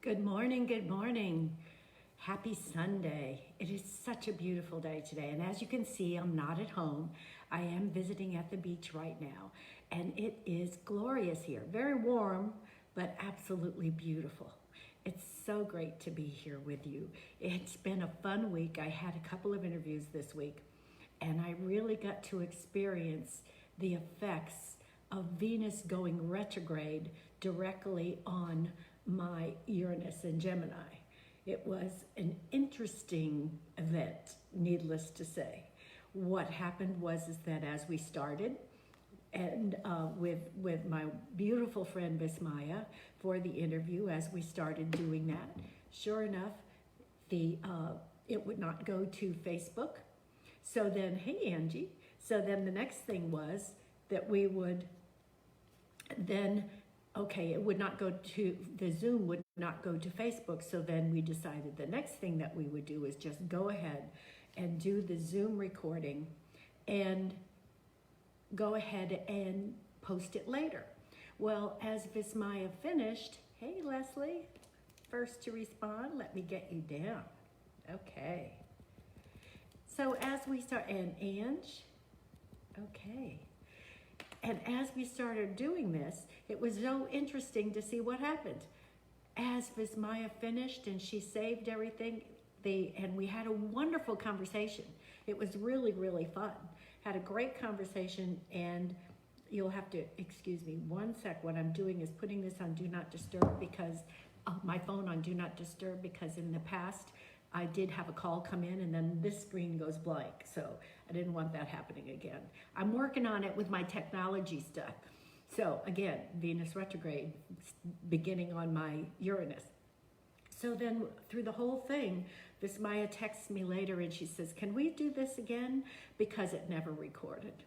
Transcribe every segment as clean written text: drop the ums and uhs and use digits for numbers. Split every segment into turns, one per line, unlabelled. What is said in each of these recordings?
Good morning, good morning. Happy Sunday. It is such a beautiful day today. And as you can see, I'm not at home. I am visiting at the beach right now. And it is glorious here. Very warm, but absolutely beautiful. It's so great to be here with you. It's been a fun week. I had a couple of interviews this week, and I really got to experience the effects of Venus going retrograde directly on my Uranus in Gemini. It was an interesting event, needless to say. What happened was that as we started, and with my beautiful friend Vismaya for the interview, as we started doing that, sure enough, it would not go to Facebook. So then, hey Angie, so then the next thing was that we would then, okay, it would not go to, the Zoom would not go to Facebook. So then we decided the next thing that we would do is just go ahead and do the Zoom recording and go ahead and post it later. Well, as Vismaya finished, hey Leslie, first to respond, let me get you down. Okay. So as we start, and Ange, okay. And as we started doing this, it was so interesting to see what happened. As Vismaya finished and she saved everything, and we had a wonderful conversation. It was really, really fun. Had a great conversation, and you'll have to excuse me one sec. What I'm doing is putting this on Do Not Disturb because, my phone on Do Not Disturb, because in the past, I did have a call come in and then this screen goes blank. So I didn't want that happening again. I'm working on it with my technology stuff. So again, Venus retrograde beginning on my Uranus. So then through the whole thing, Vismaya texts me later and she says, can we do this again? Because it never recorded.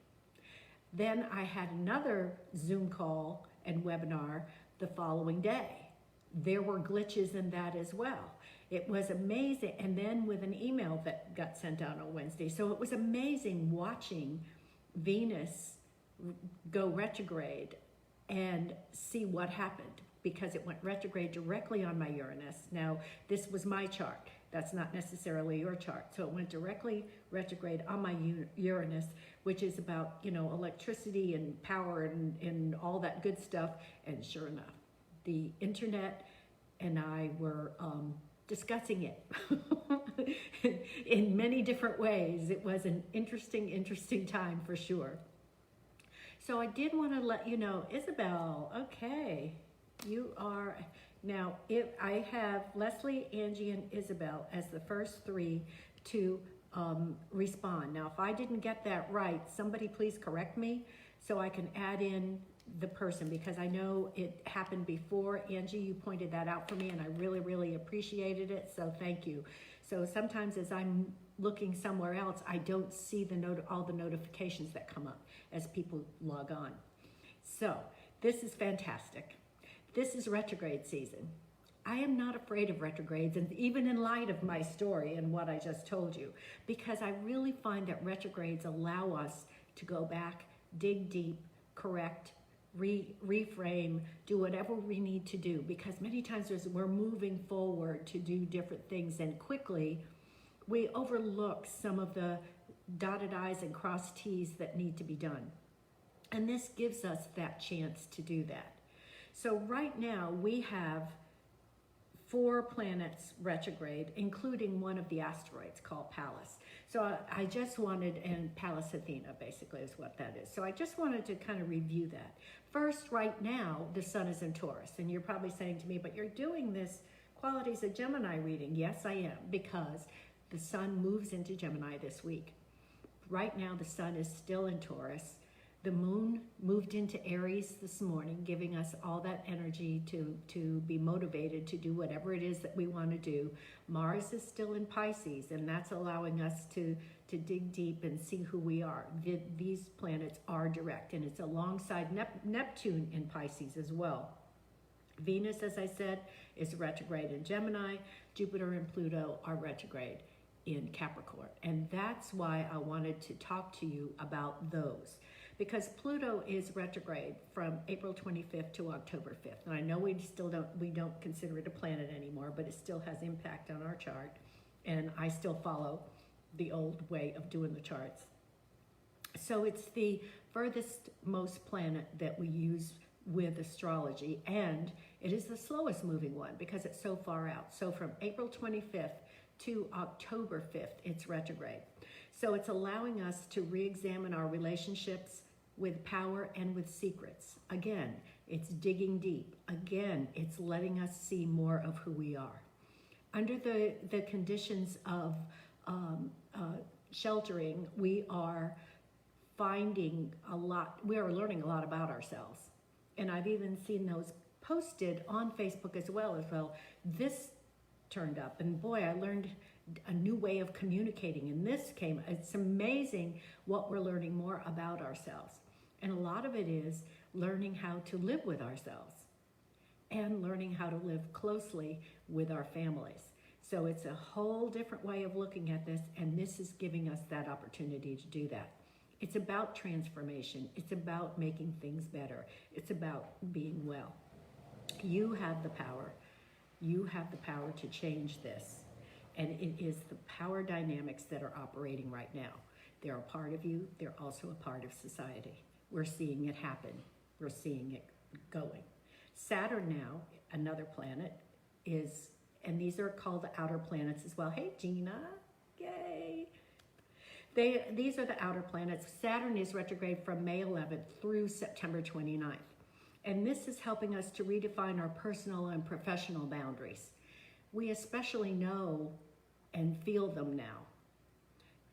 Then I had another Zoom call and webinar the following day. There were glitches in that as well. It was amazing. And then with an email that got sent out on Wednesday. So it was amazing watching Venus go retrograde and see what happened, because it went retrograde directly on my Uranus. Now, this was my chart. That's not necessarily your chart. So it went directly retrograde on my Uranus, which is about, electricity and power and all that good stuff. And sure enough, the internet and I were discussing it in many different ways. It was an interesting time for sure. So I did want to let you know, Isabel, okay, you are, now if I have Leslie, Angie, and Isabel as the first three to respond. Now, if I didn't get that right, somebody please correct me so I can add in the person, because I know it happened before. Angie, you pointed that out for me and I really, really appreciated it. So thank you. So sometimes as I'm looking somewhere else, I don't see all the notifications that come up as people log on. So this is fantastic. This is retrograde season. I am not afraid of retrogrades, and even in light of my story and what I just told you, because I really find that retrogrades allow us to go back, dig deep, correct, reframe, do whatever we need to do, because many times as we're moving forward to do different things and quickly, we overlook some of the dotted I's and crossed T's that need to be done. And this gives us that chance to do that. So right now we have 4 planets retrograde, including one of the asteroids called Pallas. So I just wanted, and Pallas Athena basically is what that is. So I just wanted to kind of review that. First, right now, the sun is in Taurus. And you're probably saying to me, but you're doing this qualities of Gemini reading. Yes, I am, because the sun moves into Gemini this week. Right now, the sun is still in Taurus. The moon moved into Aries this morning, giving us all that energy to be motivated to do whatever it is that we want to do. Mars is still in Pisces, and that's allowing us to dig deep and see who we are. These planets are direct, and it's alongside Neptune in Pisces as well. Venus, as I said, is retrograde in Gemini. Jupiter and Pluto are retrograde in Capricorn. And that's why I wanted to talk to you about those. because Pluto is retrograde from April 25th to October 5th. And I know we don't consider it a planet anymore, but it still has impact on our chart. And I still follow the old way of doing the charts. So it's the furthest most planet that we use with astrology, and it is the slowest moving one because it's so far out. So from April 25th to October 5th, it's retrograde. So it's allowing us to re-examine our relationships with power and with secrets. Again, it's digging deep. Again, it's letting us see more of who we are. Under the conditions of sheltering, we are learning a lot about ourselves. And I've even seen those posted on Facebook as well. This turned up, and boy, I learned a new way of communicating, and this came. It's amazing what we're learning more about ourselves. And a lot of it is learning how to live with ourselves and learning how to live closely with our families. So it's a whole different way of looking at this, and this is giving us that opportunity to do that. It's about transformation. It's about making things better. It's about being well. You have the power. You have the power to change this. And it is the power dynamics that are operating right now. They're a part of you. They're also a part of society. We're seeing it happen. We're seeing it going. Saturn now, another planet, and these are called the outer planets as well. Hey, Gina. Yay. These are the outer planets. Saturn is retrograde from May 11th through September 29th. And this is helping us to redefine our personal and professional boundaries. We especially know and feel them now.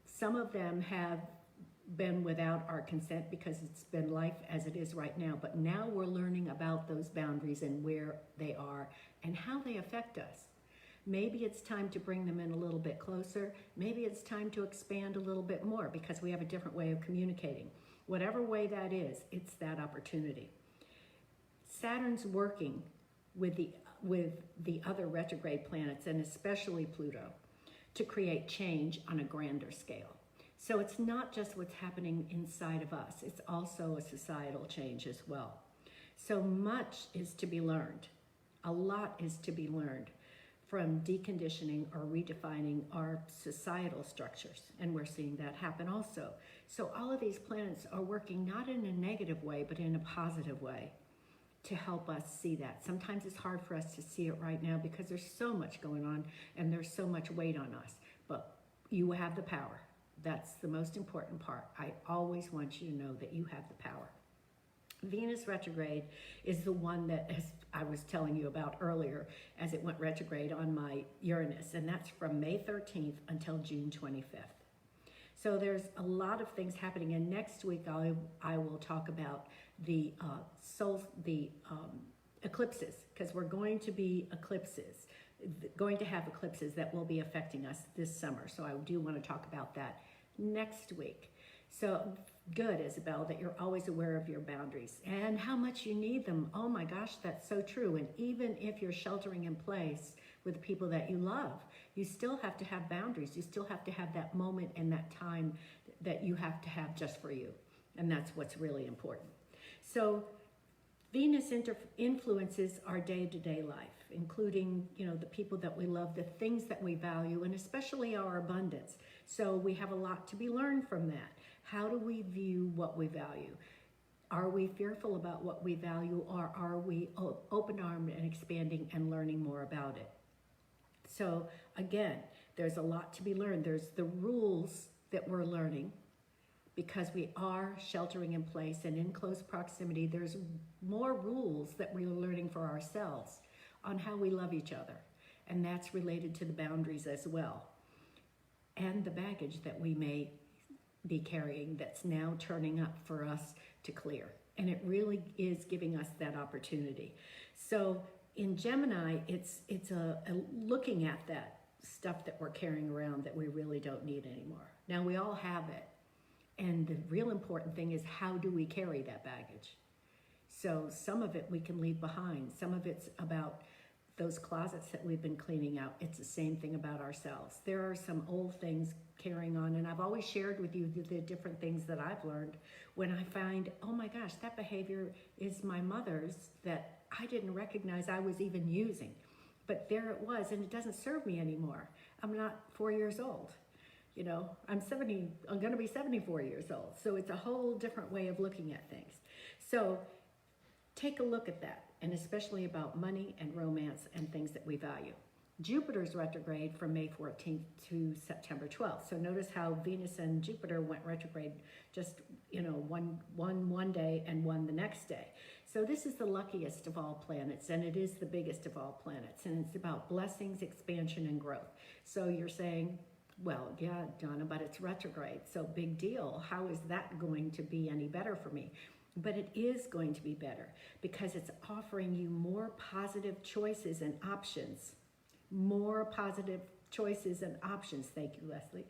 Some of them have been without our consent because it's been life as it is right now. But now we're learning about those boundaries and where they are and how they affect us. Maybe it's time to bring them in a little bit closer. Maybe it's time to expand a little bit more because we have a different way of communicating. Whatever way that is, it's that opportunity. Saturn's working with the other retrograde planets, and especially Pluto, to create change on a grander scale. So it's not just what's happening inside of us, it's also a societal change as well. So much is to be learned. A lot is to be learned from deconditioning or redefining our societal structures. And we're seeing that happen also. So all of these planets are working not in a negative way, but in a positive way to help us see that. Sometimes it's hard for us to see it right now because there's so much going on and there's so much weight on us. But you have the power. That's the most important part. I always want you to know that you have the power. Venus retrograde is the one that, as I was telling you about earlier, as it went retrograde on my Uranus, and that's from May 13th until June 25th. So there's a lot of things happening, and next week I will talk about the eclipses, because we're going to have eclipses that will be affecting us this summer. So I do want to talk about that next week. So good, Isabel, that you're always aware of your boundaries and how much you need them. Oh my gosh, that's so true. And even if you're sheltering in place with the people that you love, you still have to have boundaries. You still have to have that moment and that time that you have to have just for you. And that's what's really important. So Venus influences our day-to-day life, including, the people that we love, the things that we value, and especially our abundance. So we have a lot to be learned from that. How do we view what we value? Are we fearful about what we value, or are we open-armed and expanding and learning more about it? So again, there's a lot to be learned. There's the rules that we're learning because we are sheltering in place and in close proximity. There's more rules that we're learning for ourselves on how we love each other. And that's related to the boundaries as well. And the baggage that we may be carrying that's now turning up for us to clear. And it really is giving us that opportunity. So in Gemini, it's a looking at that stuff that we're carrying around that we really don't need anymore. Now we all have it. And the real important thing is, how do we carry that baggage? So some of it we can leave behind. Some of it's about those closets that we've been cleaning out, it's the same thing about ourselves. There are some old things carrying on, and I've always shared with you the different things that I've learned when I find, oh my gosh, that behavior is my mother's that I didn't recognize I was even using. But there it was, and it doesn't serve me anymore. I'm not 4 years old. You know, I'm going to be 74 years old. So it's a whole different way of looking at things. So take a look at that, and especially about money and romance and things that we value. Jupiter's retrograde from May 14th to September 12th. So notice how Venus and Jupiter went retrograde just, you know, one day and one the next day. So this is the luckiest of all planets, and it is the biggest of all planets, and it's about blessings, expansion, and growth. So you're saying, well, yeah, Donna, but it's retrograde, so big deal. How is that going to be any better for me? But it is going to be better because it's offering you more positive choices and options. More positive choices and options. Thank you, Leslie.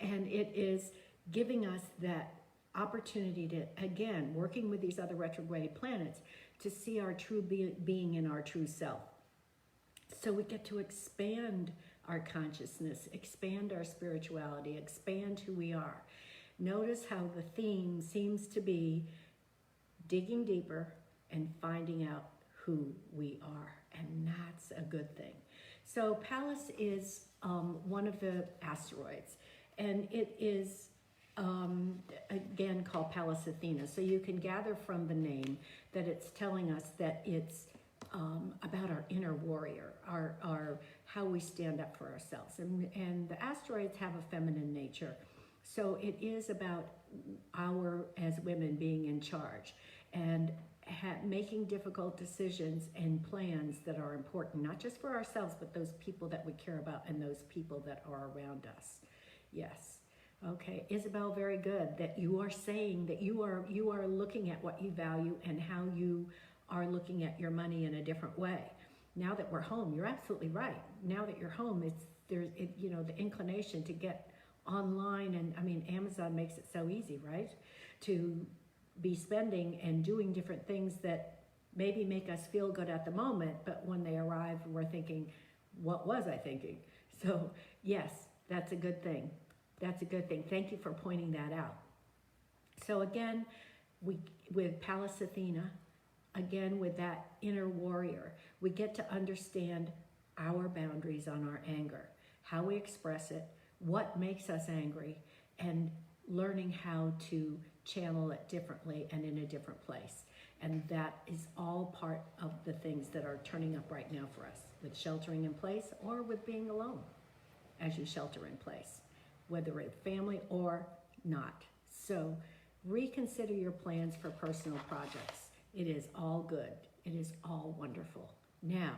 And it is giving us that opportunity to, again, working with these other retrograde planets, to see our true being in our true self. So we get to expand our consciousness, expand our spirituality, expand who we are. Notice how the theme seems to be digging deeper and finding out who we are, and that's a good thing. So Pallas is one of the asteroids, and it is again called Pallas Athena. So you can gather from the name that it's telling us that it's about our inner warrior, our how we stand up for ourselves. And the asteroids have a feminine nature. So it is about our, as women, being in charge and making difficult decisions and plans that are important, not just for ourselves, but those people that we care about and those people that are around us. Yes. Okay, Isabel, very good that you are saying that you are looking at what you value and how you are looking at your money in a different way. Now that we're home, you're absolutely right. Now that you're home, there's the inclination to get online, and I mean, Amazon makes it so easy, right? To be spending and doing different things that maybe make us feel good at the moment, but when they arrive, we're thinking, what was I thinking? So yes, that's a good thing. That's a good thing. Thank you for pointing that out. So again, with Pallas Athena, again with that inner warrior, we get to understand our boundaries on our anger, how we express it, what makes us angry, and learning how to channel it differently and in a different place. And that is all part of the things that are turning up right now for us, with sheltering in place or with being alone as you shelter in place, whether it's family or not. So reconsider your plans for personal projects. It is all good. It is all wonderful. Now,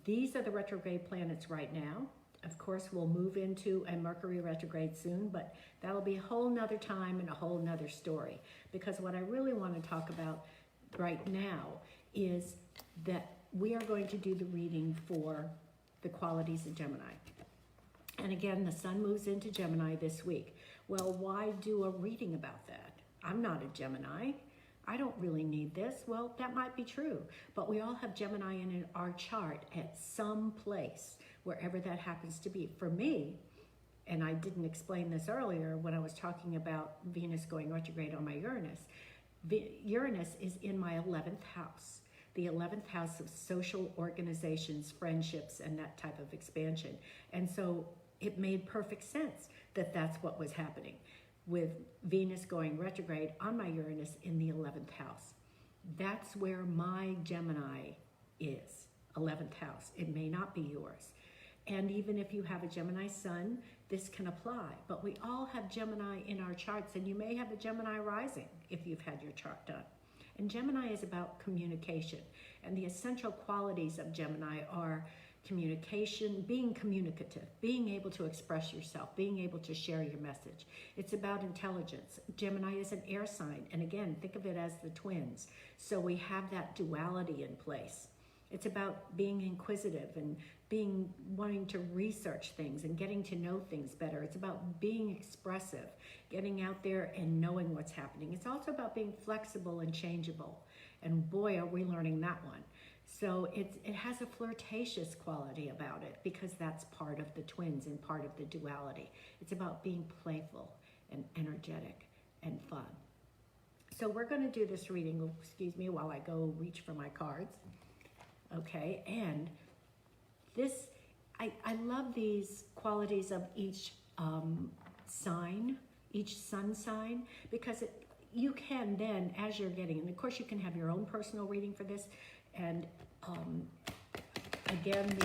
these are the retrograde planets right now. Of course, we'll move into a Mercury retrograde soon, but that'll be a whole nother time and a whole nother story. Because what I really want to talk about right now is that we are going to do the reading for the qualities of Gemini. And again, the sun moves into Gemini this week. Well, why do a reading about that? I'm not a Gemini. I don't really need this. Well, that might be true, but we all have Gemini in our chart at some place, wherever that happens to be. For me, and I didn't explain this earlier when I was talking about Venus going retrograde on my Uranus, Uranus is in my 11th house, the 11th house of social organizations, friendships, and that type of expansion. And so it made perfect sense that that's what was happening with Venus going retrograde on my Uranus in the 11th house. That's where my Gemini is, 11th house. It may not be yours. And even if you have a Gemini sun, this can apply. But we all have Gemini in our charts, and you may have a Gemini rising if you've had your chart done. And Gemini is about communication. And the essential qualities of Gemini are communication, being communicative, being able to express yourself, being able to share your message. It's about intelligence. Gemini is an air sign. And again, think of it as the twins. So we have that duality in place. It's about being inquisitive and wanting to research things and getting to know things better. It's about being expressive, getting out there and knowing what's happening. It's also about being flexible and changeable. And boy, are we learning that one. So it has a flirtatious quality about it because that's part of the twins and part of the duality. It's about being playful and energetic and fun. So we're going to do this reading, excuse me, while I go reach for my cards. Okay, and this, I love these qualities of each sign, each sun sign, because you can then, as you're getting, and of course you can have your own personal reading for this, and again,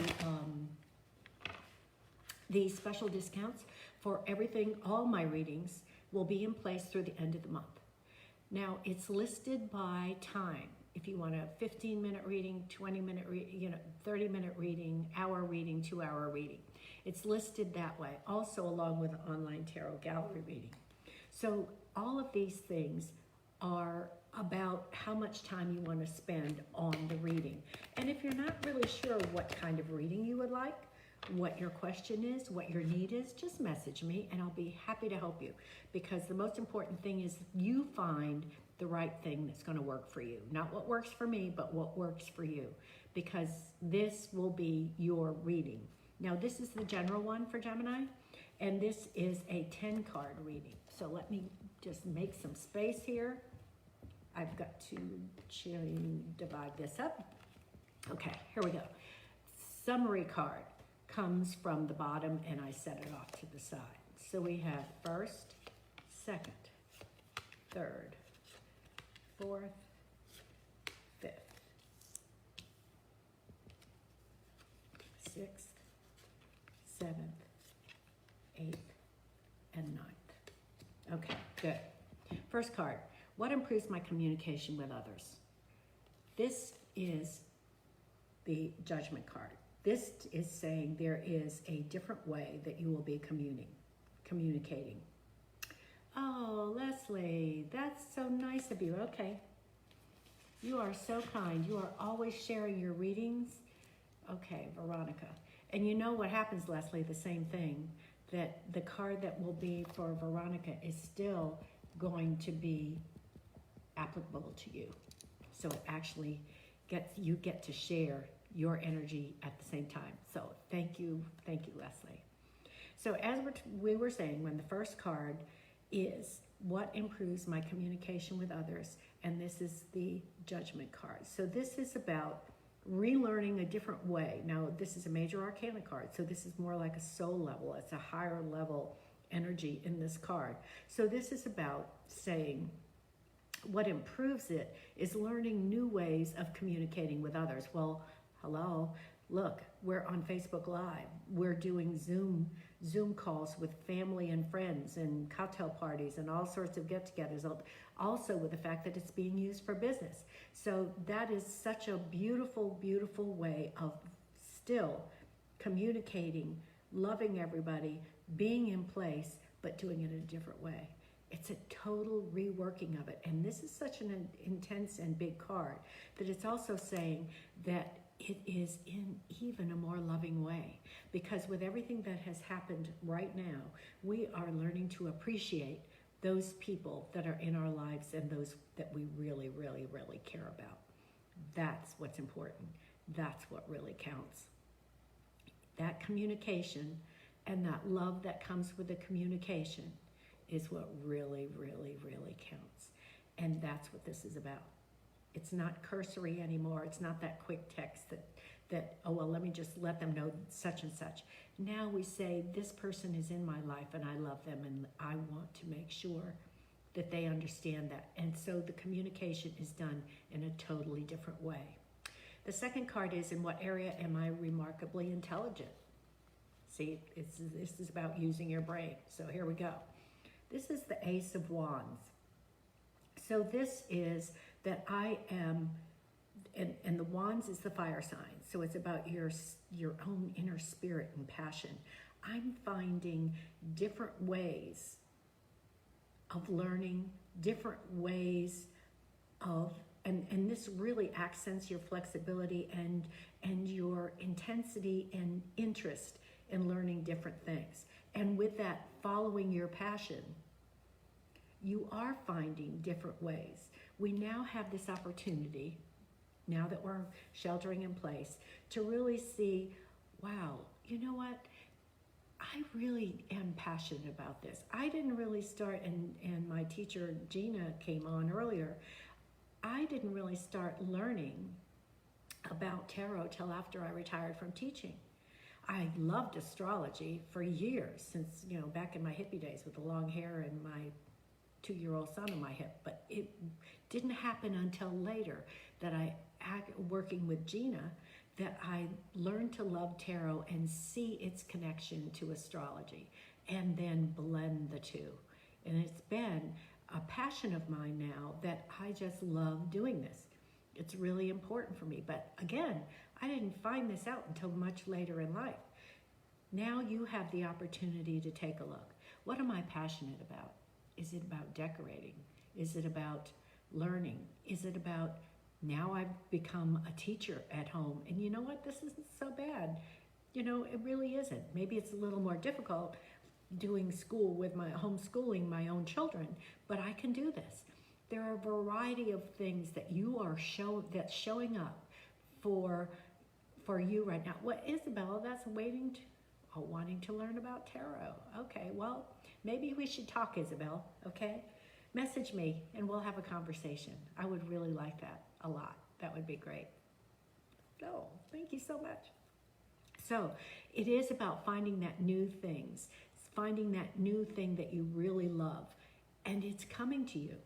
the special discounts for everything, all my readings will be in place through the end of the month. Now, it's listed by time. If you want a 15-minute reading, 20-minute reading, 30-minute reading, hour reading, 2-hour reading. It's listed that way, also along with an online tarot gallery reading. So all of these things are about how much time you want to spend on the reading. And if you're not really sure what kind of reading you would like, what your question is, what your need is, just message me and I'll be happy to help you. Because the most important thing is you find the right thing that's going to work for you. Not what works for me, but what works for you. Because this will be your reading. Now, this is the general one for Gemini, and this is a 10-card reading. So let me just make some space here. I've got to divide this up. Okay, here we go. Summary card comes from the bottom, and I set it off to the side. So we have first, second, third, fourth, fifth, sixth, seventh, eighth, and ninth. Okay, good. First card, what improves my communication with others? This is the Judgment card. This is saying there is a different way that you will be communicating. Oh, Leslie, that's so nice of you. Okay. You are so kind. You are always sharing your readings. Okay, Veronica. And you know what happens, Leslie, the same thing, that the card that will be for Veronica is still going to be applicable to you. So it actually you get to share your energy at the same time. So thank you, Leslie. So as we were saying, when the first card is what improves my communication with others, and this is the Judgment card. So this is about relearning a different way. Now, this is a major arcana card, so this is more like a soul level. It's a higher level energy in this card. So this is about saying what improves it is learning new ways of communicating with others. Well, hello, look, we're on Facebook Live. We're doing Zoom calls with family and friends and cocktail parties and all sorts of get-togethers, also with the fact that it's being used for business. So that is such a beautiful, beautiful way of still communicating, loving everybody, being in place, but doing it in a different way. It's a total reworking of it. And this is such an intense and big card that it's also saying that it is in even a more loving way, because with everything that has happened right now, we are learning to appreciate those people that are in our lives and those that we really, really, really care about. That's what's important. That's what really counts. That communication and that love that comes with the communication is what really, really, really counts. And that's what this is about. It's not cursory anymore. It's not that quick text that oh, well, let me just let them know such and such. Now we say, this person is in my life and I love them and I want to make sure that they understand that. And so the communication is done in a totally different way. The second card is, in what area am I remarkably intelligent? See, this is about using your brain. So here we go. This is the Ace of Wands. So this is that I am, and the Wands is the fire sign. So it's about your own inner spirit and passion. I'm finding different ways of learning, different ways of, and this really accents your flexibility and your intensity and interest in learning different things. And with that, following your passion, you are finding different ways. We now have this opportunity now that we're sheltering in place, to really see, wow, you know what? I really am passionate about this. I didn't really start, and my teacher Gina came on earlier, I didn't really start learning about tarot till after I retired from teaching. I loved astrology for years, since, you know, back in my hippie days with the long hair and my 2-year-old son on my hip, but it didn't happen until later that working with Gina, that I learned to love tarot and see its connection to astrology, and then blend the two. And it's been a passion of mine now that I just love doing this. It's really important for me. But again, I didn't find this out until much later in life. Now you have the opportunity to take a look. What am I passionate about? Is it about decorating? Is it about learning? Is it about, now I've become a teacher at home, and you know what? This isn't so bad. You know, it really isn't. Maybe it's a little more difficult doing school with my homeschooling my own children, but I can do this. There are a variety of things that you are that's showing up for you right now. What, Isabella, that's wanting to learn about tarot. Okay, well, maybe we should talk, Isabel, okay? Message me and we'll have a conversation. I would really like that a lot. That would be great. Oh, thank you so much. So it is about finding that new things, finding that new thing that you really love, and it's coming to you.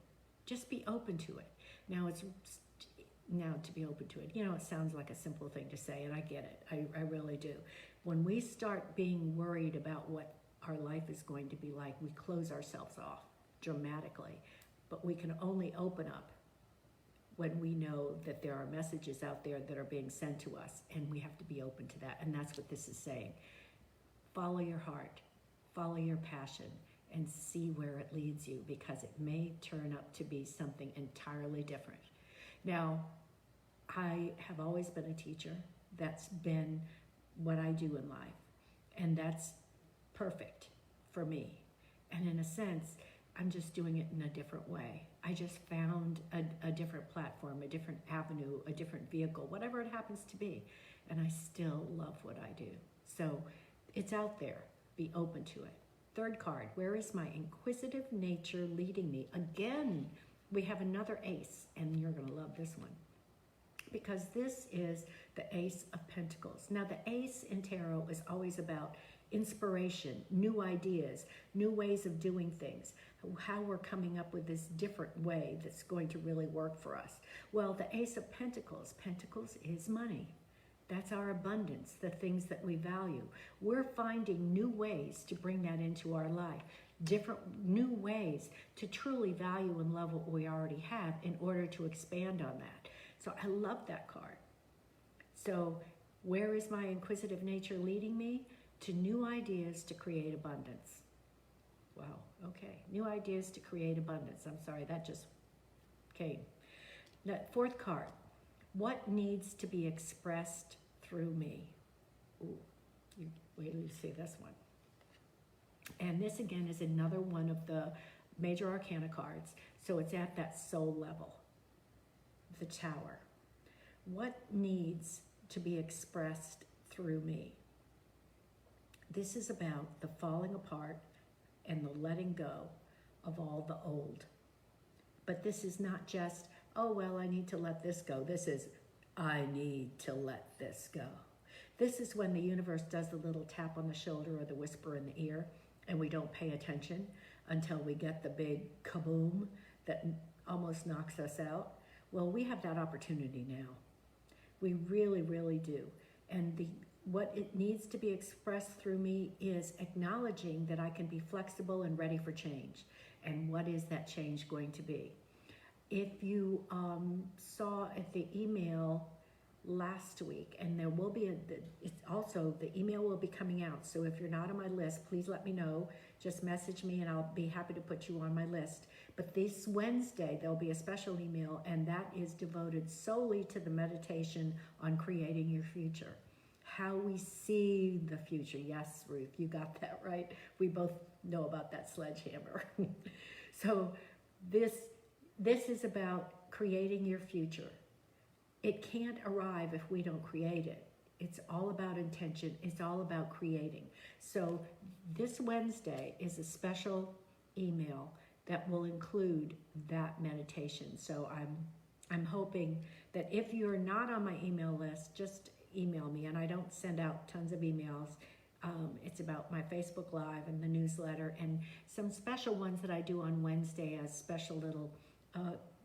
Just be open to it. Now to be open to it, you know, it sounds like a simple thing to say, and I get it. I really do. When we start being worried about what our life is going to be like, we close ourselves off dramatically. But we can only open up when we know that there are messages out there that are being sent to us, and we have to be open to that. And that's what this is saying. Follow your heart, follow your passion, and see where it leads you, because it may turn up to be something entirely different. Now, I have always been a teacher. That's been what I do in life, and that's perfect for me. And in a sense, I'm just doing it in a different way. I just found a different platform, a different avenue, a different vehicle, whatever it happens to be, and I still love what I do. So it's out there. Be open to it. Third card, where is my inquisitive nature leading me? Again, we have another ace, and you're going to love this one, because this is the Ace of Pentacles. Now, the ace in tarot is always about inspiration, new ideas, new ways of doing things, how we're coming up with this different way that's going to really work for us. Well, the Ace of Pentacles is money. That's our abundance, the things that we value. We're finding new ways to bring that into our life, different new ways to truly value and love what we already have in order to expand on that. So I love that card. So where is my inquisitive nature leading me? To new ideas to create abundance. Wow, okay. New ideas to create abundance. I'm sorry, that just came. That fourth card. What needs to be expressed through me? Ooh, wait till you see this one. And this again is another one of the major arcana cards. So it's at that soul level. The Tower. What needs to be expressed through me? This is about the falling apart and the letting go of all the old. But this is not just, oh, well, I need to let this go. This is, I need to let this go. This is when the universe does the little tap on the shoulder or the whisper in the ear, and we don't pay attention until we get the big kaboom that almost knocks us out. Well, we have that opportunity now. We really, really do. And what it needs to be expressed through me is acknowledging that I can be flexible and ready for change. And what is that change going to be? If you saw at the email last week, and there will be also the email will be coming out. So if you're not on my list, please let me know. Just message me and I'll be happy to put you on my list. But this Wednesday, there'll be a special email, and that is devoted solely to the meditation on creating your future. How we see the future. Yes, Ruth, you got that right. We both know about that sledgehammer. So this is about creating your future. It can't arrive if we don't create it. It's all about intention. It's all about creating. So this Wednesday is a special email that will include that meditation. So I'm hoping that if you're not on my email list, just email me. And I don't send out tons of emails. It's about my Facebook Live and the newsletter and some special ones that I do on Wednesday as special little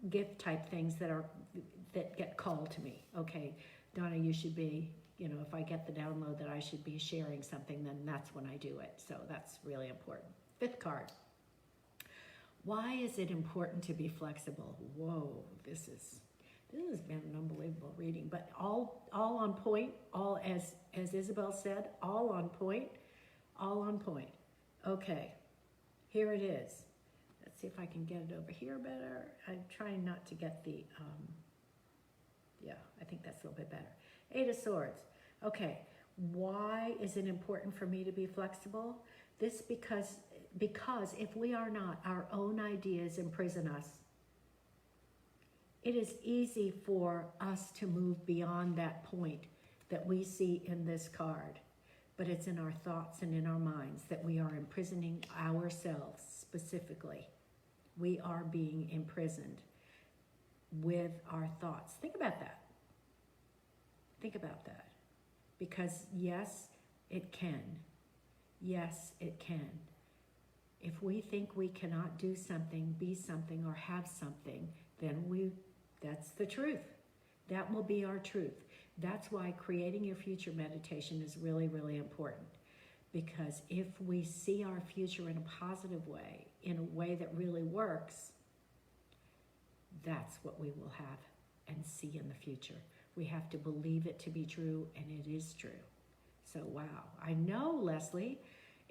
gift type things that get called to me. Okay, Donna, you should be, if I get the download that I should be sharing something, then that's when I do it. So that's really important. Fifth card. Why is it important to be flexible? Whoa, this has been an unbelievable reading, but all on point, all as Isabel said, all on point, all on point. Okay, here it is. Let's see if I can get it over here better. I'm trying not to get the, yeah, I think that's a little bit better. Eight of Swords. Okay, why is it important for me to be flexible? This because if we are not, our own ideas imprison us. It is easy for us to move beyond that point that we see in this card, but it's in our thoughts and in our minds that we are imprisoning ourselves specifically. We are being imprisoned with our thoughts. Think about that. Think about that. Because yes, it can. Yes, it can. If we think we cannot do something, be something, or have something, then that's the truth. That will be our truth. That's why creating your future meditation is really, really important. Because if we see our future in a positive way, in a way that really works, that's what we will have and see in the future. We have to believe it to be true, and it is true. So, wow. I know, Leslie,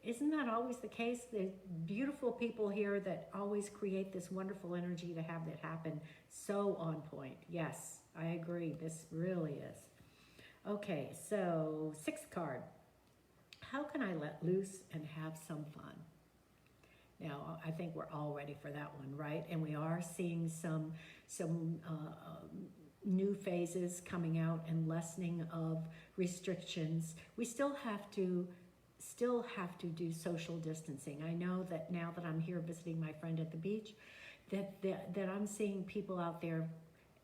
isn't that always the case? There's beautiful people here that always create this wonderful energy to have that happen. So on point. Yes, I agree. This really is. Okay, so sixth card. How can I let loose and have some fun? Now, I think we're all ready for that one, right? And we are seeing some new phases coming out and lessening of restrictions. We still have to do social distancing. I know that now that I'm here visiting my friend at the beach, that I'm seeing people out there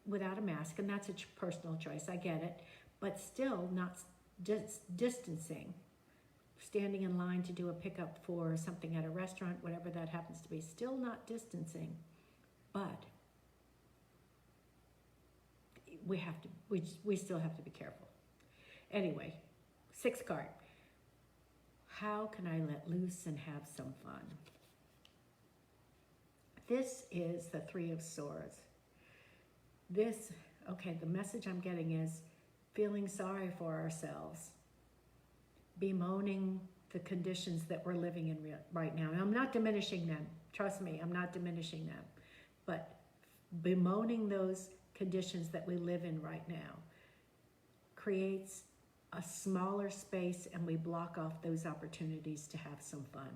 without a mask, and that's a personal choice. I get it, but still not distancing. Standing in line to do a pickup for something at a restaurant, whatever that happens to be, still not distancing, but we still have to be careful. Anyway, sixth card. How can I let loose and have some fun? This is the Three of Swords. The message I'm getting is feeling sorry for ourselves, bemoaning the conditions that we're living in right now. And I'm not diminishing them. Trust me, I'm not diminishing them. But bemoaning those conditions that we live in right now creates a smaller space, and we block off those opportunities to have some fun.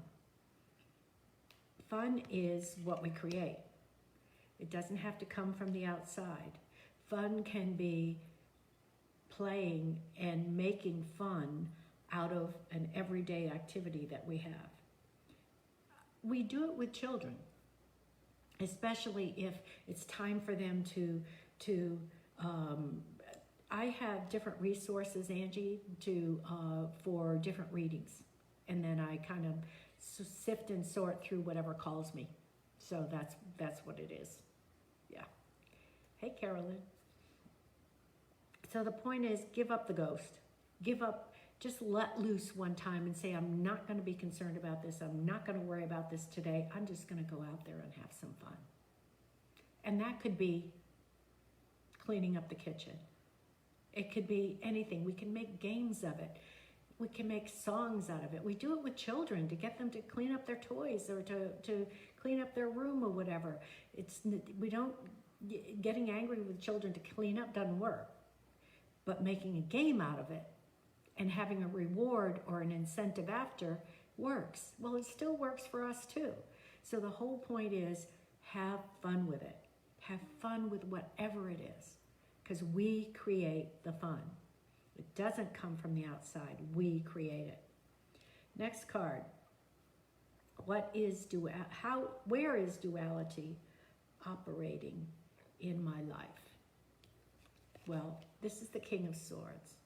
Fun is what we create. It doesn't have to come from the outside. Fun can be playing and making fun out of an everyday activity that we have. We do it with children, especially if it's time for them to I have different resources, Angie, for different readings. And then I kind of sift and sort through whatever calls me. So that's what it is. Yeah. Hey, Carolyn. So the point is, give up the ghost. Give up, just let loose one time and say, I'm not going to be concerned about this. I'm not going to worry about this today. I'm just going to go out there and have some fun. And that could be cleaning up the kitchen. It could be anything. We can make games of it. We can make songs out of it. We do it with children to get them to clean up their toys or to clean up their room or whatever. Getting angry with children to clean up doesn't work. But making a game out of it and having a reward or an incentive after works. Well, it still works for us too. So the whole point is have fun with it. Have fun with whatever it is. because we create the fun. It doesn't come from the outside. We create it. Next card. Where is duality operating in my life? Well, this is the King of Swords.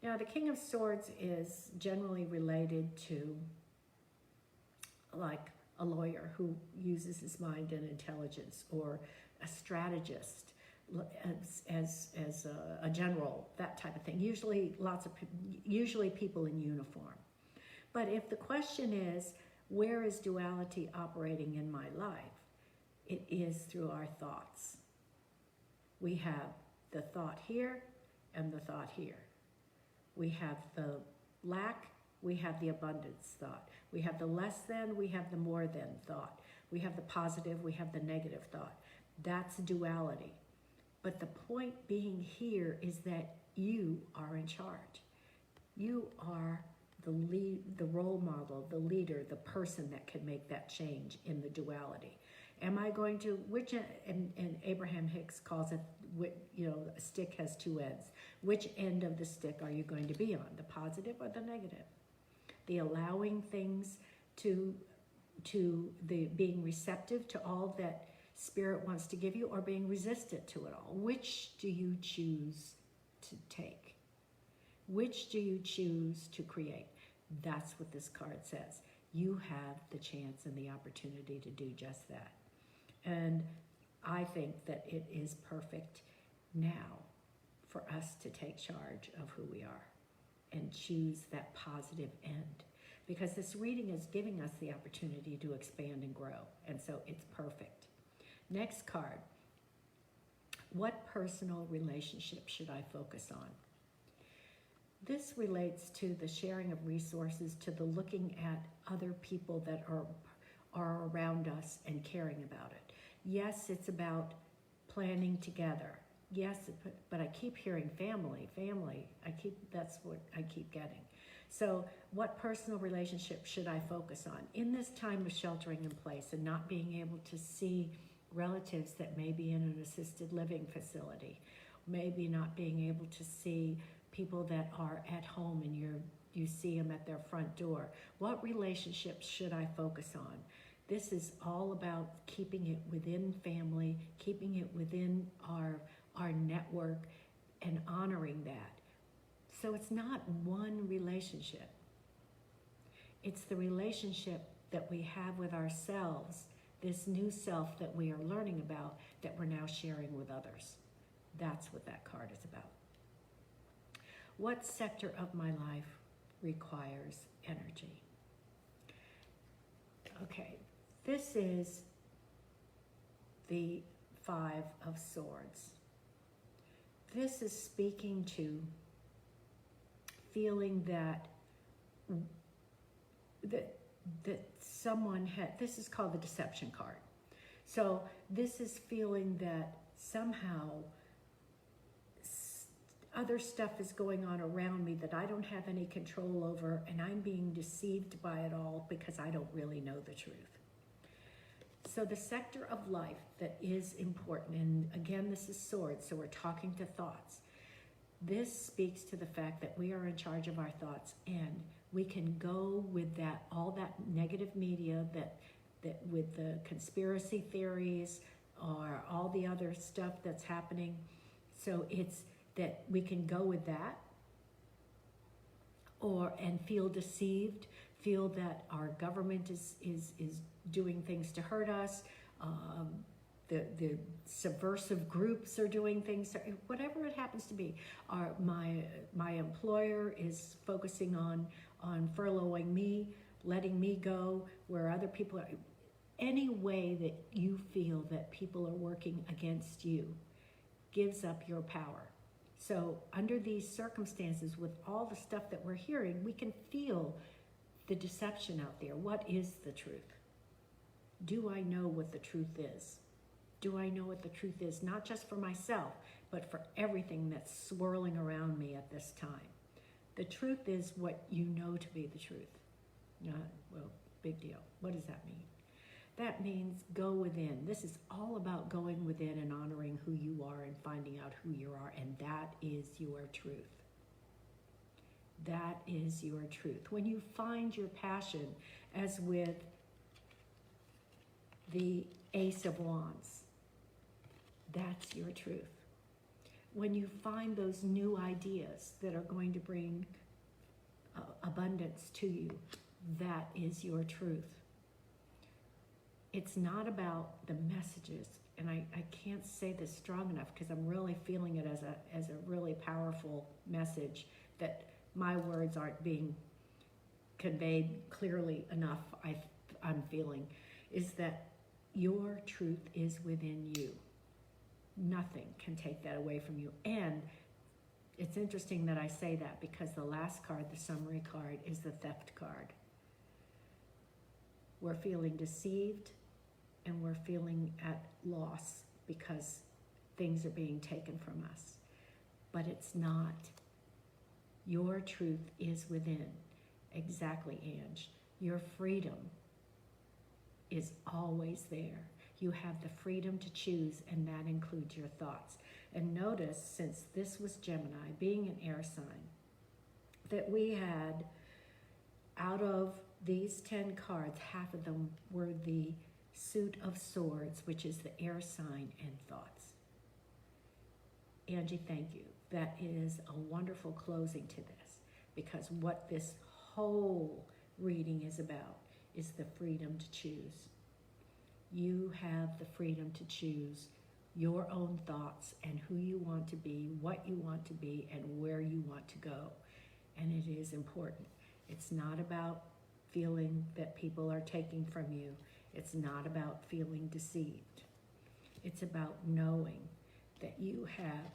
Now, the King of Swords is generally related to like a lawyer who uses his mind and intelligence, or a strategist as a general, that type of thing. Usually people in uniform. But if the question is, where is duality operating in my life? It is through our thoughts. We have the thought here and the thought here. We have the lack, we have the abundance thought. We have the less than, we have the more than thought. We have the positive, we have the negative thought. That's duality. But the point being here is that you are in charge. You are the role model, the leader, the person that can make that change in the duality. Am I going to, and Abraham Hicks calls it, a stick has two ends. Which end of the stick are you going to be on, the positive or the negative? The allowing things to the being receptive to all that Spirit wants to give you, or being resistant to it all? Which do you choose to take? Which do you choose to create? That's what this card says. You have the chance and the opportunity to do just that. And I think that it is perfect now for us to take charge of who we are and choose that positive end. Because this reading is giving us the opportunity to expand and grow. And so it's perfect. Next card. What personal relationship should I focus on? This relates to the sharing of resources, to the looking at other people that are around us and caring about it. Yes, it's about planning together. Yes, but I keep hearing family. That's what I keep getting. So what personal relationship should I focus on? In this time of sheltering in place and not being able to see relatives that may be in an assisted living facility, maybe not being able to see people that are at home and you see them at their front door. What relationships should I focus on? This is all about keeping it within family, keeping it within our network, and honoring that. So it's not one relationship. It's the relationship that we have with ourselves, this new self that we are learning about, that we're now sharing with others. That's what that card is about. What sector of my life requires energy? Okay, this is the Five of Swords. This is speaking to feeling that someone had, this is called the deception card. So this is feeling that somehow other stuff is going on around me that I don't have any control over, and I'm being deceived by it all because I don't really know the truth. So the sector of life that is important, and again, this is swords, so we're talking to thoughts. This speaks to the fact that we are in charge of our thoughts, and we can go with that, all that negative media that with the conspiracy theories or all the other stuff that's happening. So it's that we can go with that, and feel deceived, feel that our government is doing things to hurt us, the subversive groups are doing things, whatever it happens to be. My employer is focusing on furloughing me, letting me go where other people are. Any way that you feel that people are working against you gives up your power. So under these circumstances, with all the stuff that we're hearing, we can feel the deception out there. What is the truth? Do I know what the truth is? Do I know what the truth is? Not just for myself, but for everything that's swirling around me at this time. The truth is what you know to be the truth. Well, big deal. What does that mean? That means go within. This is all about going within and honoring who you are and finding out who you are, and that is your truth. That is your truth. When you find your passion, as with the Ace of Wands, that's your truth. When you find those new ideas that are going to bring abundance to you, that is your truth. It's not about the messages, and I can't say this strong enough because I'm really feeling it as a really powerful message that my words aren't being conveyed clearly enough, I'm feeling, is that your truth is within you. Nothing can take that away from you. And it's interesting that I say that because the last card, the summary card, is the theft card. We're feeling deceived and we're feeling at loss because things are being taken from us. But it's not. Your truth is within. Exactly, Ange. Your freedom is always there. You have the freedom to choose, and that includes your thoughts. And notice, since this was Gemini, being an air sign, that we had, out of these 10 cards, half of them were the Suit of Swords, which is the air sign, and thoughts. Angie, thank you. That is a wonderful closing to this, because what this whole reading is about is the freedom to choose. You have the freedom to choose your own thoughts and who you want to be, what you want to be, and where you want to go. And it is important. It's not about feeling that people are taking from you. It's not about feeling deceived. It's about knowing that you have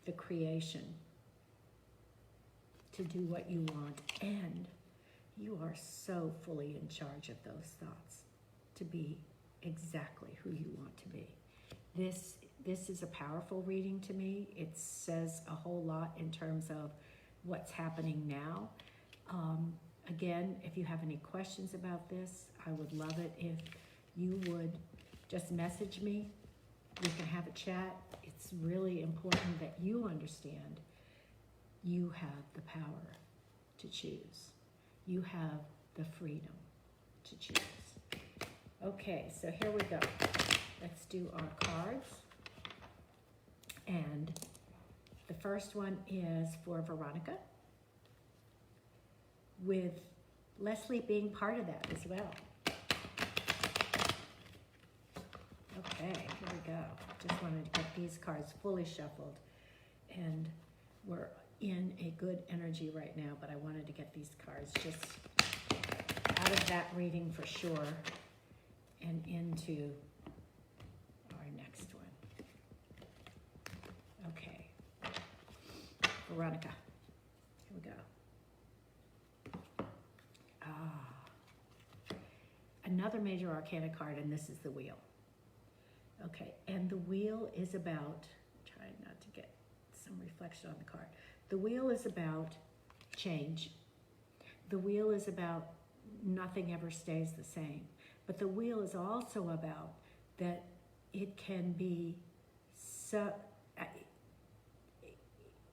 the creation to do what you want, and you are so fully in charge of those thoughts to be exactly who you want to be. This is a powerful reading to me. It says a whole lot in terms of what's happening now. Again, if you have any questions about this, I would love it if you would just message me. We can have a chat. It's really important that you understand you have the power to choose. You have the freedom to choose. Okay, so here we go. Let's do our cards. And the first one is for Veronica, with Leslie being part of that as well. Okay, here we go. Just wanted to get these cards fully shuffled. And we're in a good energy right now, but I wanted to get these cards just out of that reading for sure and into our next one. Okay. Veronica, here we go. Another major arcana card, and this is the wheel. Okay, and the wheel is about, trying not to get some reflection on the card. The wheel is about change. The wheel is about nothing ever stays the same. But the wheel is also about that it can be so,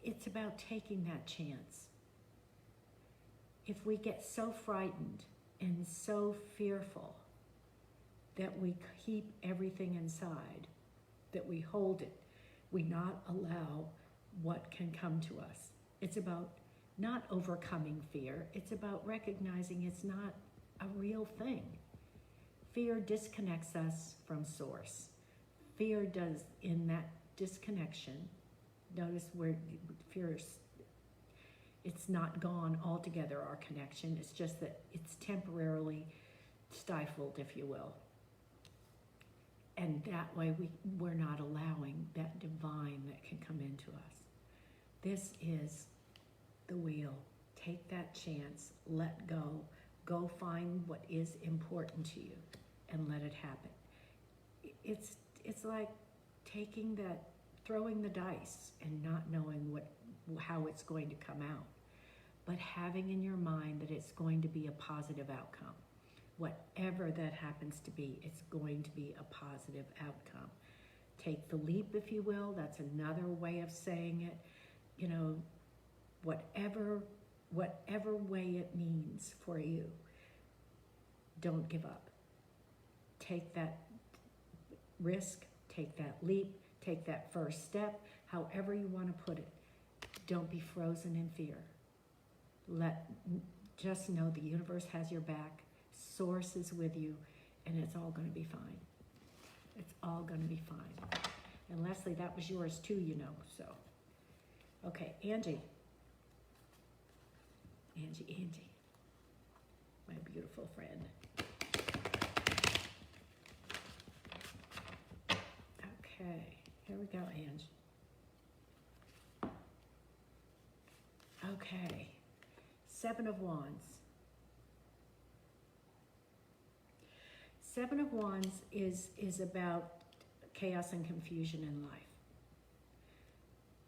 it's about taking that chance. If we get so frightened and so fearful that we keep everything inside, that we hold it, we not allow what can come to us. It's about not overcoming fear. It's about recognizing it's not a real thing. Fear disconnects us from source. Fear does, in that disconnection, notice where fear is, it's not gone altogether, our connection. It's just that it's temporarily stifled, if you will. And that way we're not allowing that divine that can come into us. This is the wheel. Take that chance, let go, go find what is important to you and let it happen. It's like taking that, throwing the dice and not knowing how it's going to come out, but having in your mind that it's going to be a positive outcome. whatever that happens to be, it's going to be a positive outcome. Take the leap, if you will. That's another way of saying it. You know, whatever way it means for you, don't give up. Take that risk, take that leap, take that first step, however you want to put it. Don't be frozen in fear. Just know the universe has your back, source is with you, and it's all going to be fine. It's all going to be fine. And Leslie, that was yours too, you know, so. Okay, Angie, my beautiful friend. Okay, here we go, Angie. Okay, Seven of Wands. Seven of Wands is about chaos and confusion in life.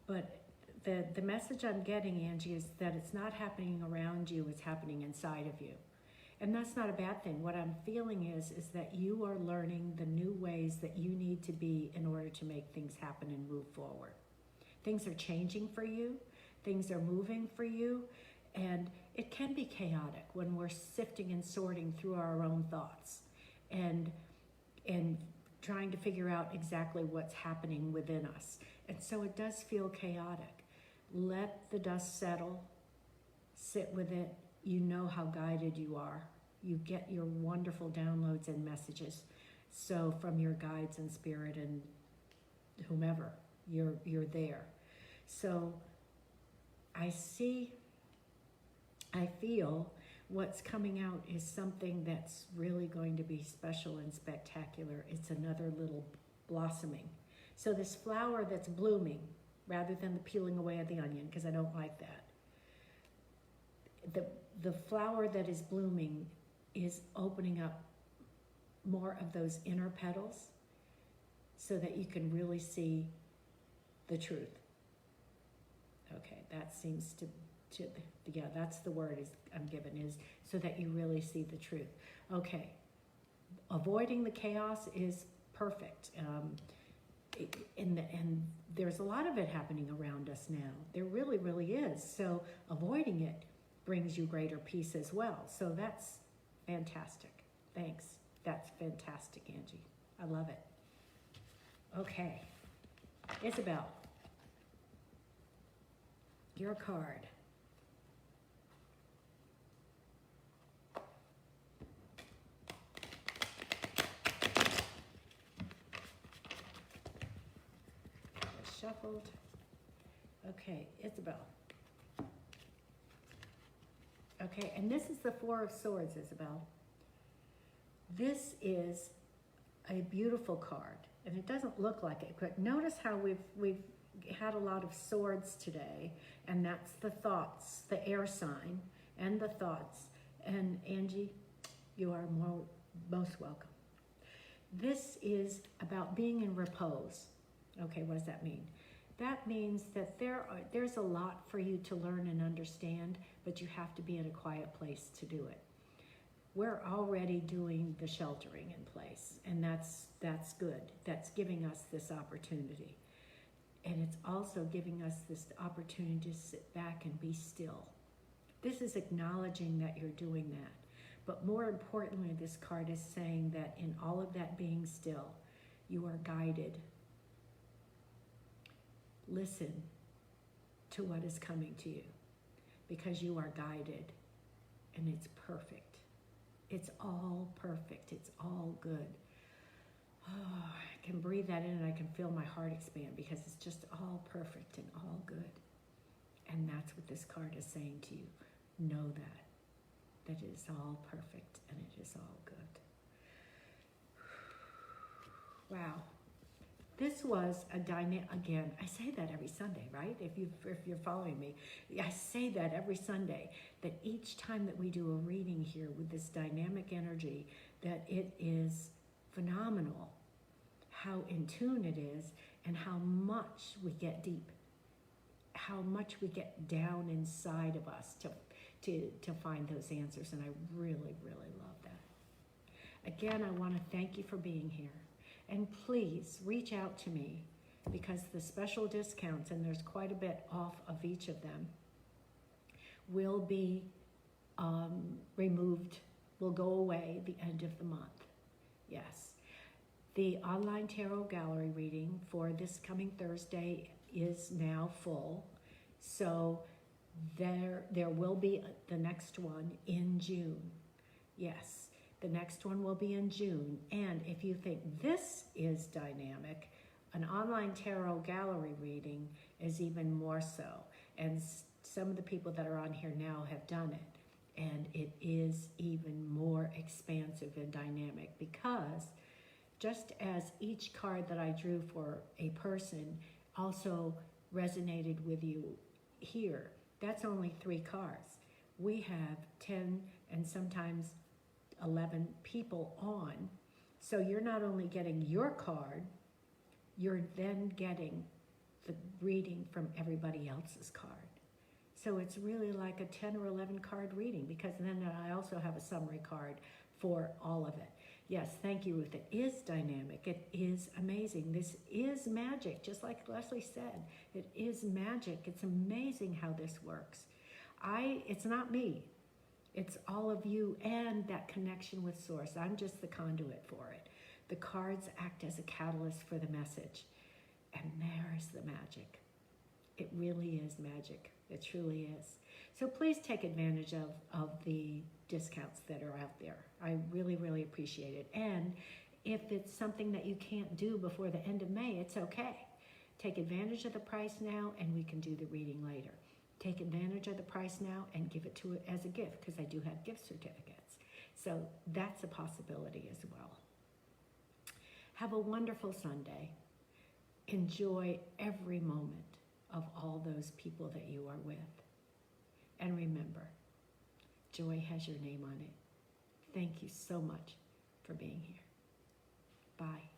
But the message I'm getting, Angie, is that it's not happening around you, it's happening inside of you. And that's not a bad thing. What I'm feeling is that you are learning the new ways that you need to be in order to make things happen and move forward. Things are changing for you. Things are moving for you. And it can be chaotic when we're sifting and sorting through our own thoughts and trying to figure out exactly what's happening within us. And so it does feel chaotic. Let the dust settle. Sit with it. You know how guided you are. You get your wonderful downloads and messages. So from your guides and spirit and whomever, you're there. So I feel what's coming out is something that's really going to be special and spectacular. It's another little blossoming. So this flower that's blooming, rather than the peeling away of the onion, because I don't like that. The flower that is blooming is opening up more of those inner petals so that you can really see the truth. Okay, that seems to yeah, that's the word I'm given, is so that you really see the truth. Okay, avoiding the chaos is perfect. And there's a lot of it happening around us now. There really, really is. So avoiding it brings you greater peace as well. So that's fantastic. Thanks. That's fantastic, Angie. I love it. Okay. Isabel, your card. Shuffled. Okay, Isabel. Okay, and this is the Four of Swords, Isabel. This is a beautiful card, and it doesn't look like it, but notice how we've had a lot of swords today, and that's the thoughts, the air sign, and the thoughts. And Angie, you are most welcome. This is about being in repose. Okay, what does that mean? That means that there's a lot for you to learn and understand, but you have to be in a quiet place to do it. We're already doing the sheltering in place, and that's good. That's giving us this opportunity. And it's also giving us this opportunity to sit back and be still. This is acknowledging that you're doing that. But more importantly, this card is saying that in all of that being still, you are guided. Listen to what is coming to you, because you are guided, and it's perfect. It's all perfect. It's all good. Oh, I can breathe that in and I can feel my heart expand, because it's just all perfect and all good. And that's what this card is saying to you. Know that it is all perfect and it is all good. Wow. This was a dynamic, again, I say that every Sunday, right? If you're following me, I say that every Sunday, that each time that we do a reading here with this dynamic energy, that it is phenomenal how in tune it is and how much we get deep, how much we get down inside of us to find those answers. And I really, really love that. Again, I want to thank you for being here. And please reach out to me, because the special discounts, and there's quite a bit off of each of them, will be removed, will go away the end of the month. Yes. The online tarot gallery reading for this coming Thursday is now full. So there will be the next one in June. Yes, the next one will be in June. And if you think this is dynamic, an online tarot gallery reading is even more so. And some of the people that are on here now have done it. And it is even more expansive and dynamic, because just as each card that I drew for a person also resonated with you here, that's only 3 cards. We have 10 and sometimes 11 people on. So you're not only getting your card, you're then getting the reading from everybody else's card. So it's really like a 10 or 11 card reading, because then I also have a summary card for all of it. Yes, thank you, Ruth. It is dynamic. It is amazing. This is magic, just like Leslie said. It is magic. It's amazing how this works. It's not me. It's all of you and that connection with Source. I'm just the conduit for it. The cards act as a catalyst for the message. And there's the magic. It really is magic. It truly is. So please take advantage of the discounts that are out there. I really, really appreciate it. And if it's something that you can't do before the end of May, it's okay. Take advantage of the price now, and we can do the reading later. Take advantage of the price now and give it to it as a gift, because I do have gift certificates. So that's a possibility as well. Have a wonderful Sunday. Enjoy every moment of all those people that you are with. And remember, joy has your name on it. Thank you so much for being here. Bye.